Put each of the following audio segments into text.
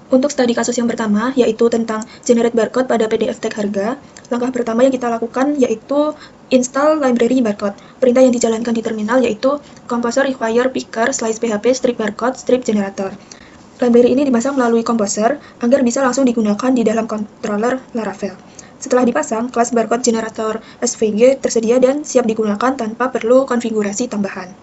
Untuk studi kasus yang pertama, yaitu tentang generate barcode pada PDF tag harga, langkah pertama yang kita lakukan yaitu install library barcode. Perintah yang dijalankan di terminal yaitu composer require picker slice php strip barcode strip generator. Library ini dipasang melalui composer agar bisa langsung digunakan di dalam controller Laravel. Setelah dipasang, kelas barcode generator SVG tersedia dan siap digunakan tanpa perlu konfigurasi tambahan.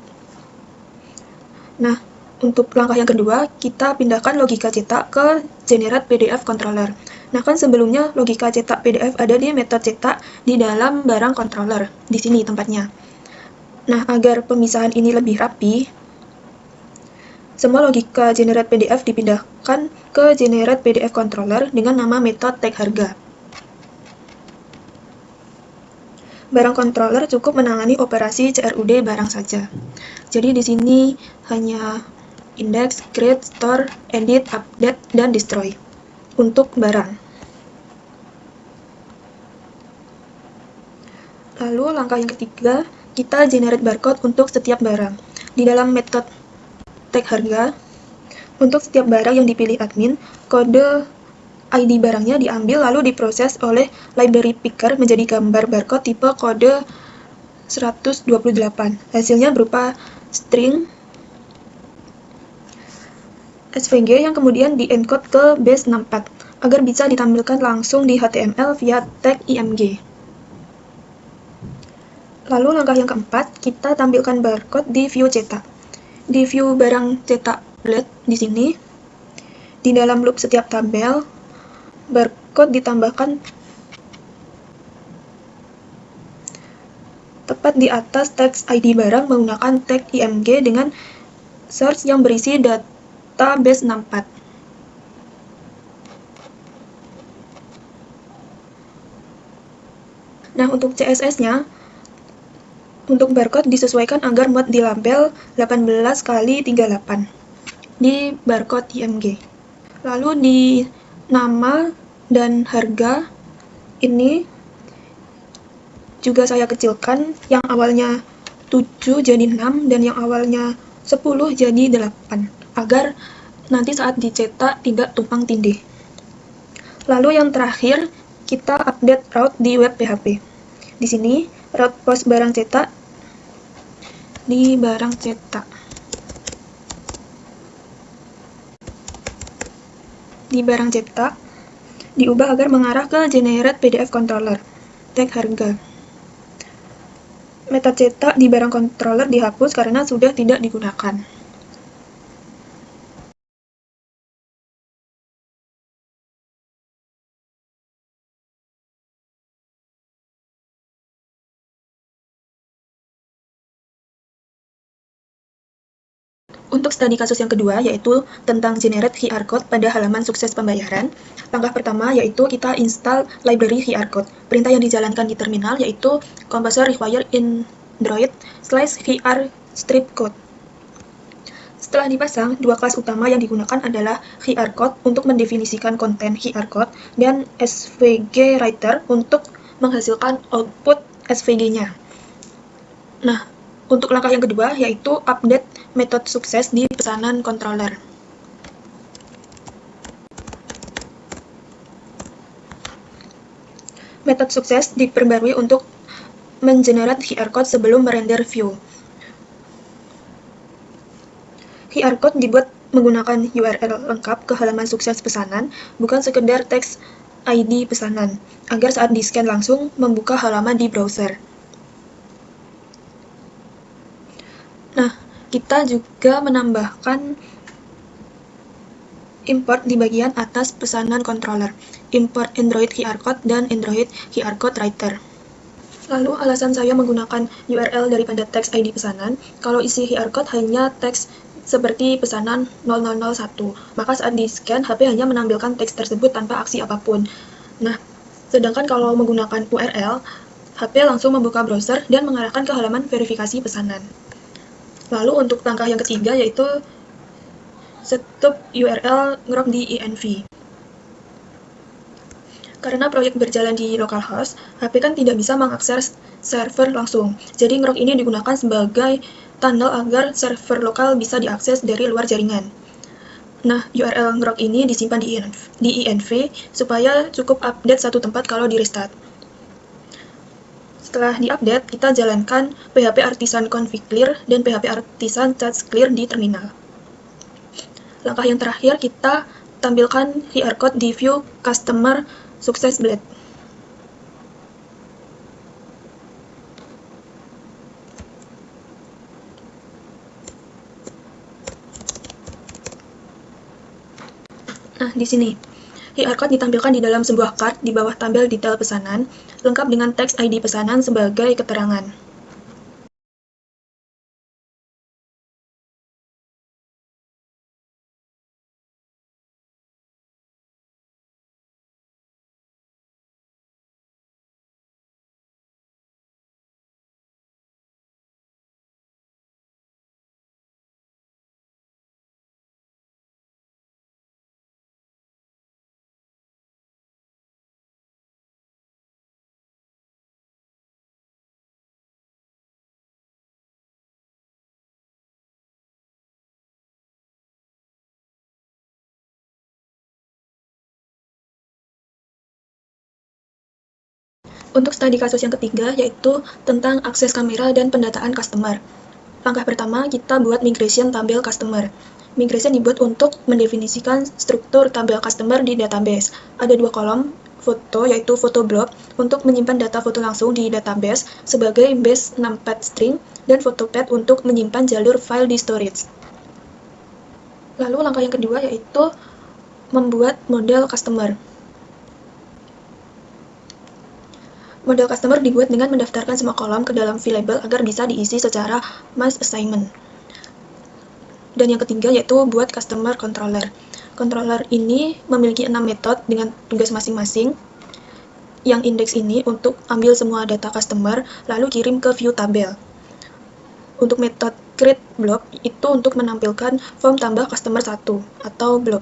Nah, untuk langkah yang kedua, kita pindahkan logika cetak ke generate PDF controller. Nah, kan sebelumnya logika cetak PDF ada di metode cetak di dalam barang controller. Di sini tempatnya. Nah, agar pemisahan ini lebih rapi, semua logika generate PDF dipindahkan ke generate PDF controller dengan nama metode tag harga. Barang controller cukup menangani operasi CRUD barang saja. Jadi di sini hanya index, create, store, edit, update, dan destroy untuk barang. Lalu langkah yang ketiga, kita generate barcode untuk setiap barang. Di dalam metode tag harga, untuk setiap barang yang dipilih admin, kode ID barangnya diambil lalu diproses oleh library picker menjadi gambar barcode tipe kode 128. Hasilnya berupa string SVG yang kemudian di-encode ke base 64 agar bisa ditampilkan langsung di HTML via tag img. Lalu langkah yang keempat, kita tampilkan barcode di view cetak. Di view barang cetak blade di sini, di dalam loop setiap tabel, barcode ditambahkan tepat di atas teks ID barang menggunakan tag img dengan source yang berisi database 64. Nah, untuk CSS-nya, untuk barcode disesuaikan agar muat di label 18x38 di barcode img. Lalu di nama dan harga ini juga saya kecilkan, yang awalnya 7 jadi 6 dan yang awalnya 10 jadi 8 agar nanti saat dicetak tidak tumpang tindih. Lalu yang terakhir, kita update route di web PHP. Di sini route post barang cetak di barang cetak. Di barang cetak diubah agar mengarah ke generate PDF controller tag harga. Metode cetak di barang controller dihapus karena sudah tidak digunakan. Untuk studi kasus yang kedua, yaitu tentang generate QR code pada halaman sukses pembayaran. Langkah pertama yaitu kita install library QR code. Perintah yang dijalankan di terminal yaitu composer require Android /QR strip code. Setelah dipasang, dua kelas utama yang digunakan adalah QR code untuk mendefinisikan konten QR code dan SVG writer untuk menghasilkan output SVG-nya. Nah, untuk langkah yang kedua yaitu update metode sukses di pesanan controller. Metode sukses diperbarui untuk mengenerate QR code sebelum merender view. QR code dibuat menggunakan URL lengkap ke halaman sukses pesanan, bukan sekedar teks ID pesanan, agar saat di-scan langsung membuka halaman di browser. Nah, kita juga menambahkan import di bagian atas pesanan controller, import Android QR code dan Android QR code writer. Lalu alasan saya menggunakan URL daripada teks ID pesanan, kalau isi QR code hanya teks seperti pesanan 0001, maka saat di-scan HP hanya menampilkan teks tersebut tanpa aksi apapun. Nah, sedangkan kalau menggunakan URL, HP langsung membuka browser dan mengarahkan ke halaman verifikasi pesanan. Lalu untuk langkah yang ketiga yaitu setup URL ngrok di env. Karena proyek berjalan di localhost, HP kan tidak bisa mengakses server langsung. Jadi ngrok ini digunakan sebagai tunnel agar server lokal bisa diakses dari luar jaringan. Nah, URL ngrok ini disimpan di INV supaya cukup update satu tempat kalau di restart. Setelah diupdate, kita jalankan PHP Artisan config clear dan PHP Artisan cache clear di terminal. Langkah yang terakhir, kita tampilkan QR code di view Customer Success Blade. Nah, di sini. QR code ditampilkan di dalam sebuah card di bawah tabel detail pesanan, lengkap dengan teks ID pesanan sebagai keterangan. Untuk studi kasus yang ketiga, yaitu tentang akses kamera dan pendataan customer. Langkah pertama, kita buat migration tabel customer. Migration dibuat untuk mendefinisikan struktur tabel customer di database. Ada dua kolom, foto, yaitu foto blob, untuk menyimpan data foto langsung di database sebagai base numpad string, dan foto pad untuk menyimpan jalur file di storage. Lalu langkah yang kedua yaitu membuat model customer. Model customer dibuat dengan mendaftarkan semua kolom ke dalam VLabel agar bisa diisi secara mass assignment. Dan yang ketiga yaitu buat customer controller. Controller ini memiliki 6 metode dengan tugas masing-masing. Yang indeks ini untuk ambil semua data customer lalu kirim ke view tabel. Untuk metode create blob itu untuk menampilkan form tambah customer 1 atau blob.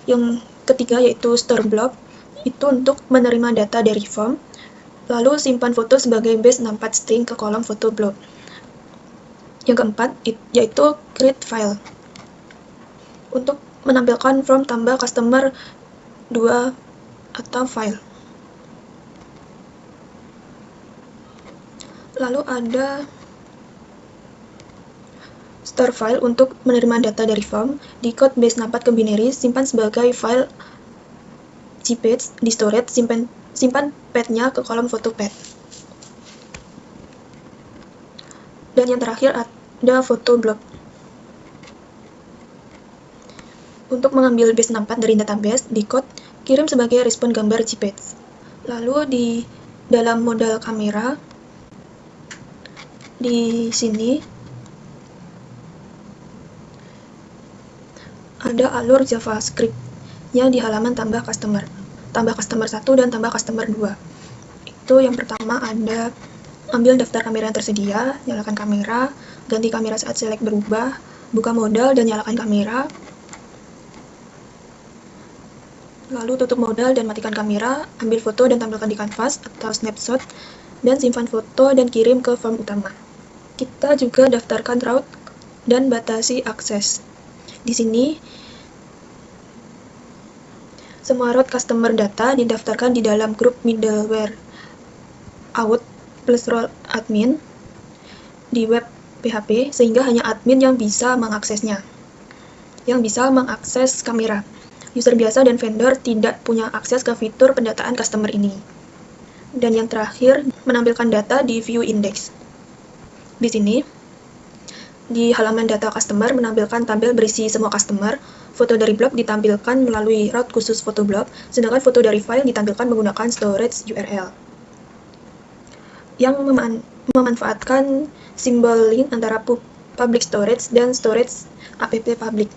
Yang ketiga yaitu store blob itu untuk menerima data dari form. Lalu simpan foto sebagai base numpad string ke kolom foto blob. Yang keempat yaitu create file untuk menampilkan form tambah customer 2 atau file. Lalu ada store file untuk menerima data dari form, di code base numpad ke binary, simpan sebagai file gpage di storage, simpan pad-nya ke kolom foto pad. Dan yang terakhir ada foto blob. Untuk mengambil base numpad dari database, di code kirim sebagai respon gambar gpage. Lalu di dalam modal kamera, di sini ada alur JavaScript-nya di halaman tambah customer 1 dan tambah customer 2. Itu yang pertama ada ambil daftar kamera yang tersedia, nyalakan kamera, ganti kamera saat select berubah, buka modal dan nyalakan kamera, lalu tutup modal dan matikan kamera, ambil foto dan tampilkan di kanvas atau snapshot, dan simpan foto dan kirim ke form utama. Kita juga daftarkan route dan batasi akses. Di sini semua route customer data didaftarkan di dalam grup middleware out plus role admin di web PHP sehingga hanya admin yang bisa mengaksesnya, yang bisa mengakses kamera. User biasa dan vendor tidak punya akses ke fitur pendataan customer ini. Dan yang terakhir, menampilkan data di view index. Di sini, di halaman data customer menampilkan tabel berisi semua customer. Foto dari blob ditampilkan melalui route khusus foto blob, sedangkan foto dari file ditampilkan menggunakan storage URL. Yang memanfaatkan simbol link antara public storage dan storage app public.